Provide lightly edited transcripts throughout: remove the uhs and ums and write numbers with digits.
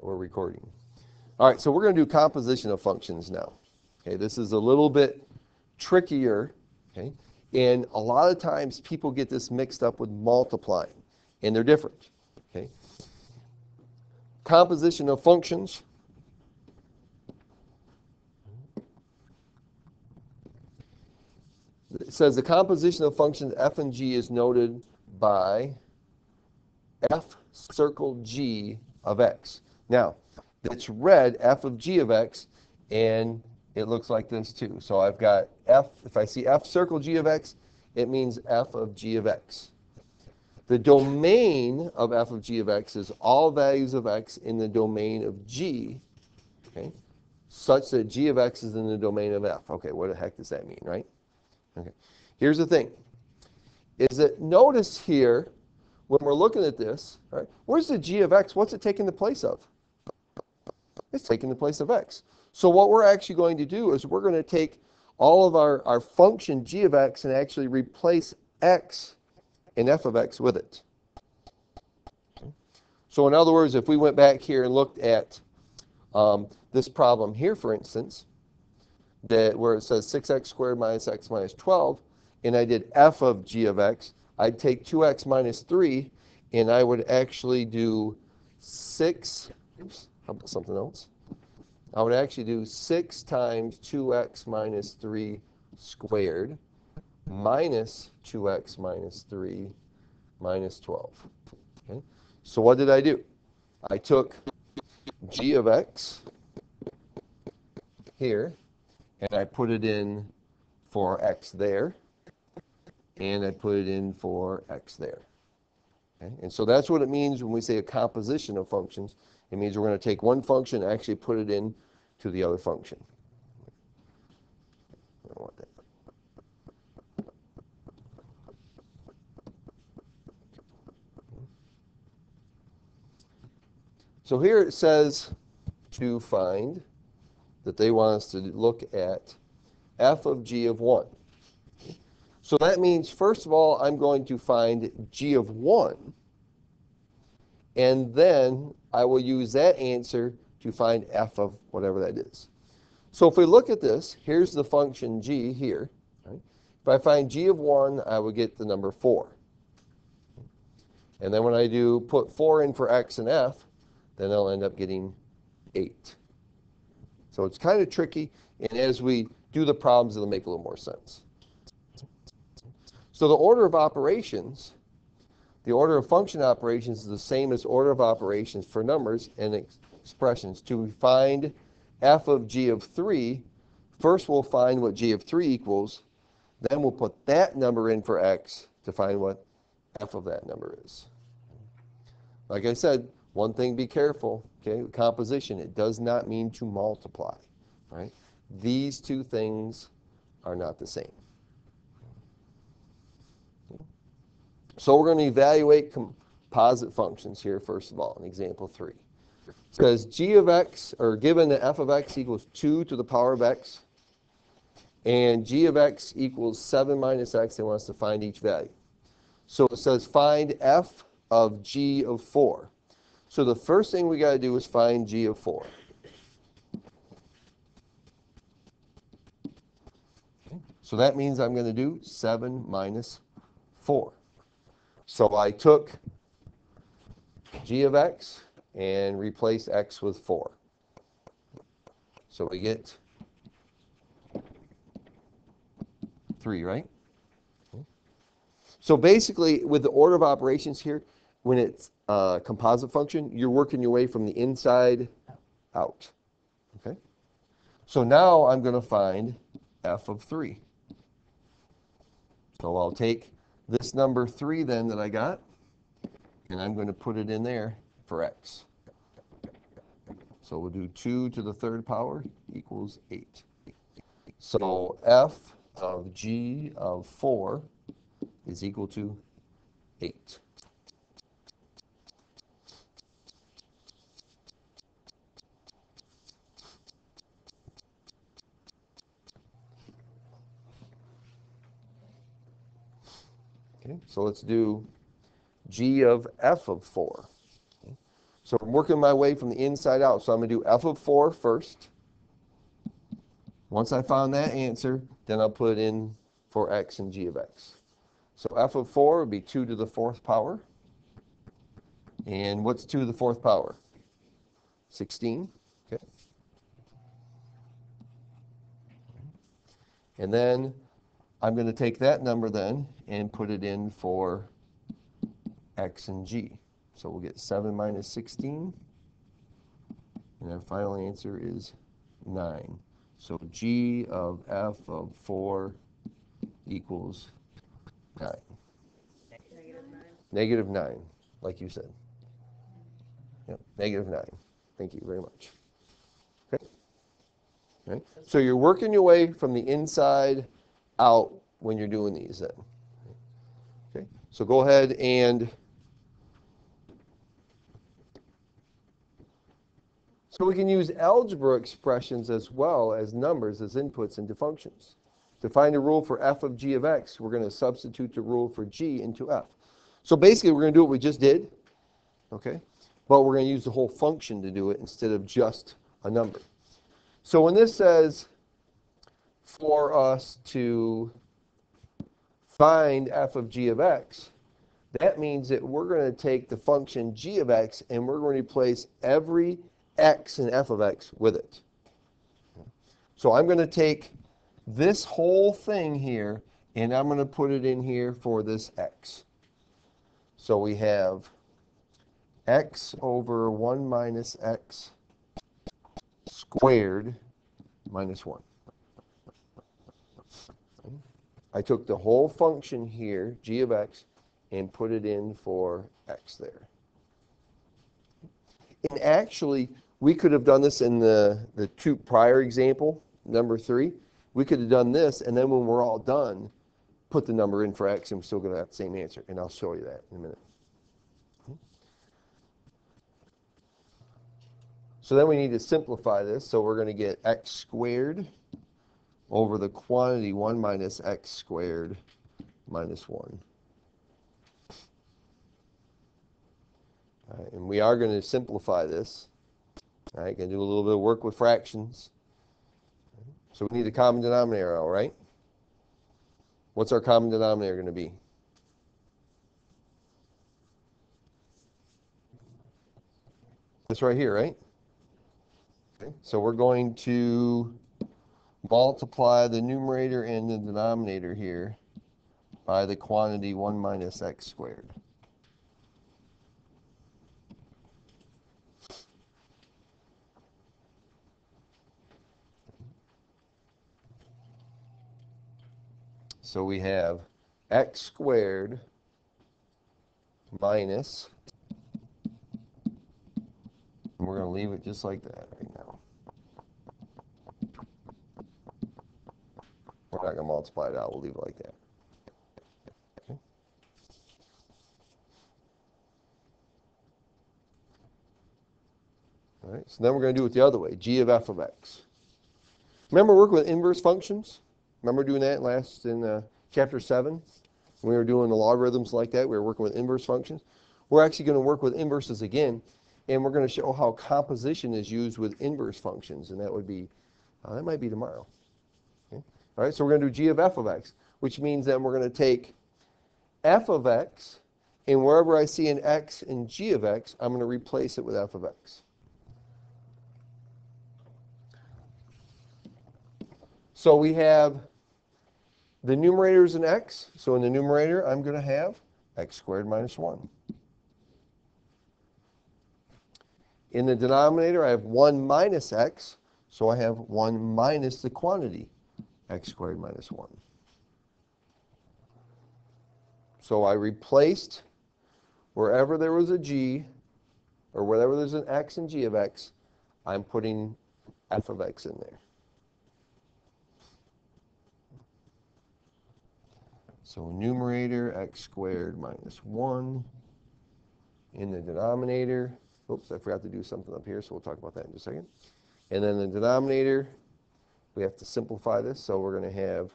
we're recording. All right, so we're going to do composition of functions now. Okay, this is a little bit trickier. Okay, and a lot of times people get this mixed up with multiplying, and they're different. Okay, composition of functions. It says the composition of functions f and g is noted by f circle g of x. Now, it's read f of g of x, and it looks like this too. So I've got f, if I see f circle g of x, it means f of g of x. The domain of f of g of x is all values of x in the domain of g, okay, such that g of x is in the domain of f. Okay, what the heck does that mean, right? Okay. Here's the thing, is that notice here, when we're looking at this, right, where's the g of x? What's it taking the place of? It's taking the place of x. So what we're actually going to do is we're going to take all of our function g of x and actually replace x and f of x with it. So in other words, if we went back here and looked at this problem here, for instance, that where it says 6x squared minus x minus 12, and I did f of g of x, I'd take 2x minus 3, and I would actually do 6, oops, how about something else? I would actually do 6 times 2x minus 3 squared minus 2x minus 3 minus 12. Okay? So what did I do? I took g of x here, and I put it in for x there, and I put it in for x there. Okay? And so that's what it means when we say a composition of functions. It means we're going to take one function and actually put it in to the other function. I don't want that. So here it says to find that they want us to look at f of g of 1. So that means, first of all, I'm going to find g of 1, and then I will use that answer to find f of whatever that is. So if we look at this, here's the function g here. Right? If I find g of 1, I would get the number 4. And then when I do put 4 in for x and f, then I'll end up getting 8. So it's kind of tricky, and as we do the problems, it'll make a little more sense. So the order of operations, the order of function operations is the same as order of operations for numbers and expressions. To find f of g of 3, first we'll find what g of 3 equals, then we'll put that number in for x to find what f of that number is. Like I said, one thing, be careful, okay, composition, it does not mean to multiply, right? These two things are not the same. So we're going to evaluate composite functions here, first of all, in example 3. It says g of x, or given that f of x equals 2 to the power of x, and g of x equals 7 minus x, they want us to find each value. So it says find f of g of 4. So the first thing we got to do is find g of 4. Okay. So that means I'm going to do 7 minus 4. So I took g of x and replace x with 4. So we get 3, right? Okay. So basically, with the order of operations here, when it's a composite function, you're working your way from the inside out. Okay? So now I'm going to find f of 3. So I'll take this number 3 then that I got, and I'm going to put it in there for x. So we'll do 2 to the third power equals 8. So f of g of 4 is equal to 8. Okay, so let's do g of f of 4. Okay. So I'm working my way from the inside out. So I'm going to do f of 4 first. Once I found that answer, then I'll put in for x and g of x. So f of 4 would be 2 to the 4th power. And what's 2 to the 4th power? 16. Okay. And then I'm going to take that number then and put it in for x and g. So we'll get 7 minus 16. And our final answer is 9. So g of f of 4 equals 9. Negative 9, like you said. Yep, negative 9. Thank you very much. Okay. Right. So you're working your way from the inside out when you're doing these then. Okay. So go ahead and so we can use algebra expressions as well as numbers as inputs into functions. To find a rule for f of g of x, we're going to substitute the rule for g into f. So basically, we're going to do what we just did, okay? But we're going to use the whole function to do it instead of just a number. So when this says for us to find f of g of x, that means that we're going to take the function g of x and we're going to replace every x in f of x with it. So I'm going to take this whole thing here and I'm going to put it in here for this x. So we have x over 1 minus x squared minus 1. I took the whole function here, g of x, and put it in for x there. And actually, we could have done this in the two prior example, number 3. We could have done this, and then when we're all done, put the number in for x, and we're still going to have the same answer. And I'll show you that in a minute. So then we need to simplify this. So we're going to get x squared over the quantity 1 minus x squared minus 1. All right, and we are going to simplify this. All right, going to do a little bit of work with fractions. So we need a common denominator, all right? What's our common denominator going to be? This right here, right? Okay, so we're going to multiply the numerator and the denominator here by the quantity 1 minus x squared. So we have x squared minus, and we're going to leave it just like that right now. We're not going to multiply it out. We'll leave it like that. Okay. All right, so then we're going to do it the other way, g of f of x. Remember working with inverse functions? Remember doing that in chapter 7? When we were doing the logarithms like that, we were working with inverse functions. We're actually going to work with inverses again, and we're going to show how composition is used with inverse functions, and that would be, that might be tomorrow. Okay. All right, so we're going to do g of f of x, which means that we're going to take f of x, and wherever I see an x in g of x, I'm going to replace it with f of x. So we have the numerator is an x, so in the numerator I'm going to have x squared minus 1. In the denominator I have 1 minus x, so I have 1 minus the quantity x squared minus 1. So I replaced wherever there was a g, or wherever there's an x in g of x, I'm putting f of x in there. So numerator, x squared minus 1. In the denominator, oops, I forgot to do something up here, so we'll talk about that in just a second. And then the denominator, we have to simplify this, so we're going to have,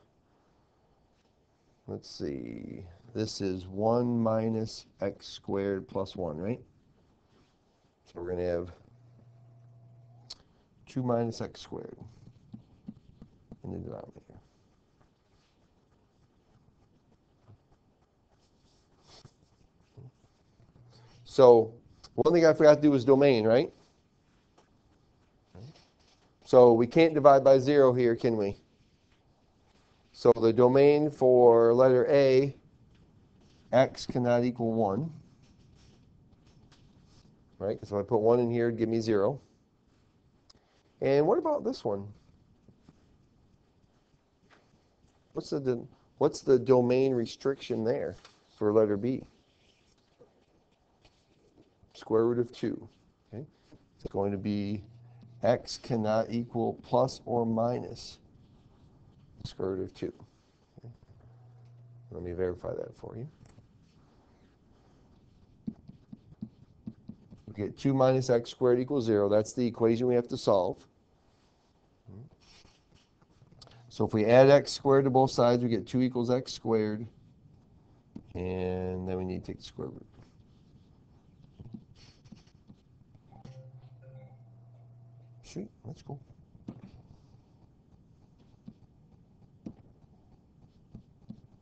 let's see, this is 1 minus x squared plus 1, right? So we're going to have 2 minus x squared in the denominator. So one thing I forgot to do was domain, right? So we can't divide by 0 here, can we? So the domain for letter A, x cannot equal 1. Right? So if I put 1 in here, it'd give me 0. And what about this one? What's the domain restriction there for letter B? Square root of 2. Okay? It's going to be x cannot equal plus or minus the square root of 2. Okay? Let me verify that for you. We get 2 minus x squared equals 0. That's the equation we have to solve. So if we add x squared to both sides, we get 2 equals x squared. And then we need to take the square root. Sweet, that's cool.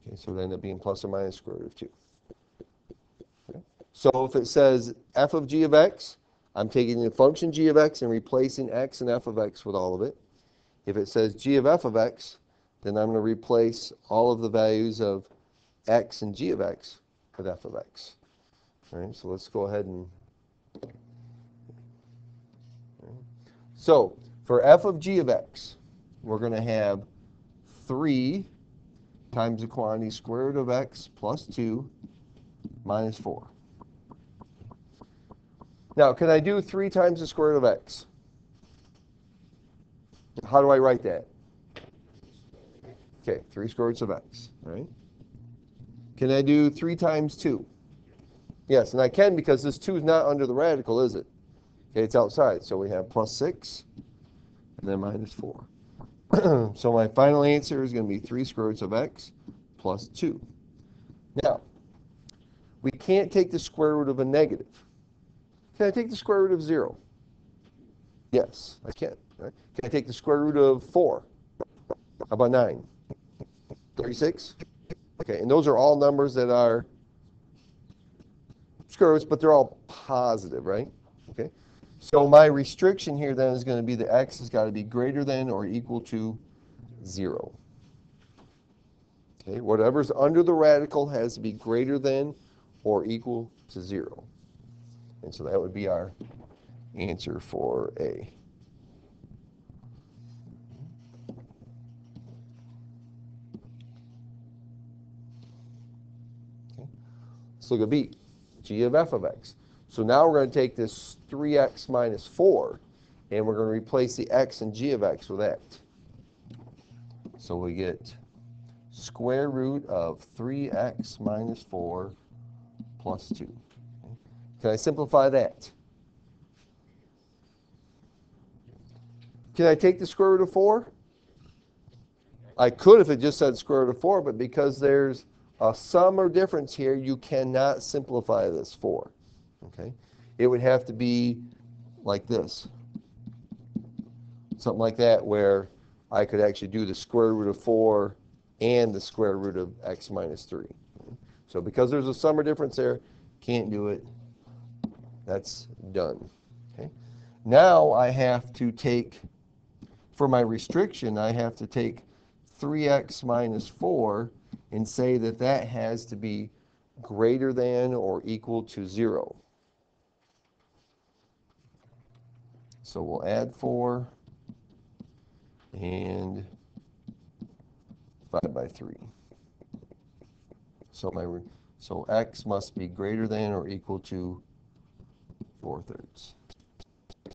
Okay, so it ended up being plus or minus square root of 2. Okay. So if it says f of g of x, I'm taking the function g of x and replacing x and f of x with all of it. If it says g of f of x, then I'm going to replace all of the values of x and g of x with f of x. All right, so let's go ahead and... So for f of g of x, we're going to have 3 times the quantity square root of x plus 2 minus 4. Now, can I do 3 times the square root of x? How do I write that? Okay, 3 square roots of x, right? Can I do 3 times 2? Yes, and I can because this 2 is not under the radical, is it? Okay, it's outside. So we have plus 6 and then minus 4. So my final answer is going to be 3 square roots of x plus 2. Now, we can't take the square root of a negative. Can I take the square root of 0? Yes, I can. Right? Can I take the square root of 4? How about 9? 36? Okay, and those are all numbers that are square roots, but they're all positive, right? Okay. So my restriction here then is going to be the x has got to be greater than or equal to 0. Okay, whatever's under the radical has to be greater than or equal to 0. And so that would be our answer for A. Okay. Let's look at B, g of f of x. So now we're going to take this 3x minus 4, and we're going to replace the x and g of x with that. So we get square root of 3x minus 4 plus 2. Okay. Can I simplify that? Can I take the square root of 4? I could if it just said square root of 4, but because there's a sum or difference here, you cannot simplify this 4. Okay? It would have to be like this. Something like that where I could actually do the square root of 4 and the square root of x minus 3. So because there's a sum or difference there, can't do it. That's done. Okay? Now I have to take, for my restriction, I have to take 3x minus 4 and say that that has to be greater than or equal to 0. So we'll add 4 and divide by 3. So x must be greater than or equal to 4/3.